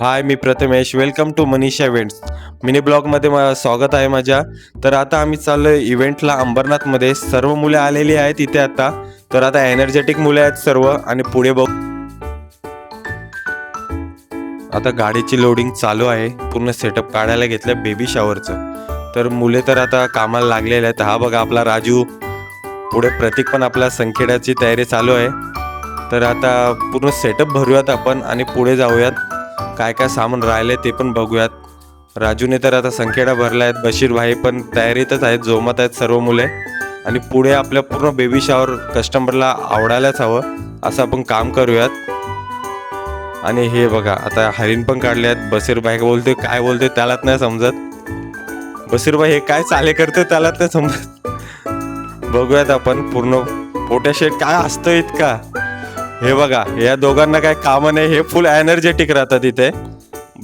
हाय, मी Prathamesh. Welcome to Manisha events. Mini ब्लॉगमध्ये स्वागत आहे माझ्या. तर आता आम्ही चाललोय इव्हेंटला अंबरनाथमध्ये. सर्व मुले आलेली आहेत इथे आता. तर आता एनर्जेटिक मुले आहेत सर्व आणि पुढे बघ. आता गाडीची लोडिंग चालू आहे. पूर्ण सेटअप काढायला घेतलं बेबी शॉवरचं. तर मुले तर आता कामाला लागलेले आहेत. हा बघा आपला राजू. पुढे प्रतीक पण आपला संखेड्याची तयारी चालू आहे. तर आता पूर्ण सेटअप भरूयात आपण आणि पुढे जाऊयात. काय काय सामान राहिले ते पण बघूयात. राजूने तर आता संखेडा भरला आहेत. बशीर भाई पण तयारीतच आहेत, जोमात आहेत सर्व मुले. आणि पुढे आपल्या पूर्ण बेबी शॉवर कस्टमरला आवडायलाच हवं असं आपण काम करूयात. आणि हे बघा आता हरिण पण काढले आहेत. बशीर भाई बोलते काय बोलते त्यालाच नाही समजत. बशीर भाई हे काय चाले करते त्यालाच नाही समजत. बघूयात आपण पूर्ण फोटोशूट काय असतं इतका. हे बघा या दोघांना काय कामं नाही. हे फुल एनर्जेटिक राहतात इथे.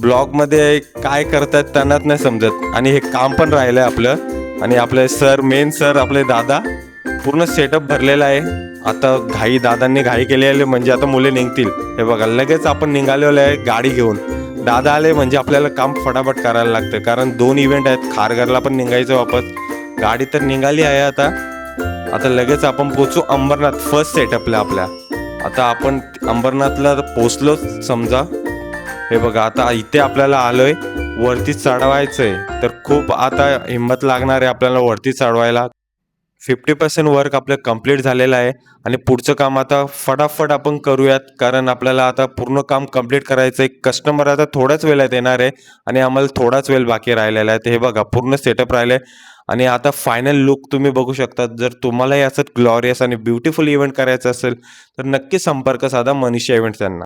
ब्लॉगमध्ये काय करतात त्यांनाच नाही समजत. आणि हे काम पण राहिलंय आपलं. आणि आपले सर, मेन सर आपले दादा, पूर्ण सेटअप भरलेला आहे. आता दादांनी घाई केलेली म्हणजे आता मुले निघतील. हे बघा लगेच आपण निघालेलो आहे गाडी घेऊन. दादा आले म्हणजे आपल्याला काम फटाफट करायला लागतं, कारण 2 इव्हेंट आहेत. खारघरला पण निघायचं वापस. गाडी तर निघाली आहे आता. आता लगेच आपण पोचू अंबरनाथ फर्स्ट सेटअपला आपल्या. आता आपण अंबरनाथला पोचलोच समजा. हे बघा आता इथे आपल्याला आलोय. वरती चढवायचंय तर खूप आता हिंमत लागणार आहे आपल्याला वरती चढवायला. 50% वर्क आपलं कंप्लीट झालेलं आहे. आणि पुढचं काम आता फटाफट आपण करूयात, कारण आपल्याला आता पूर्ण काम कंप्लीट करायचं आहे. कस्टमर आता थोड्याच वेळात येणार आहे आणि आम्हाला थोडाच वेळ बाकी राहिलेला आहे. तर हे बघा पूर्ण सेटअप राहिले. आणि आता फायनल लुक तुम्ही बघू शकता. जर तुम्हालाही असं ग्लॉरियस आणि ब्युटिफुल इव्हेंट करायचं असेल तर नक्की संपर्क साधा मनीषा इव्हेंट्स यांना.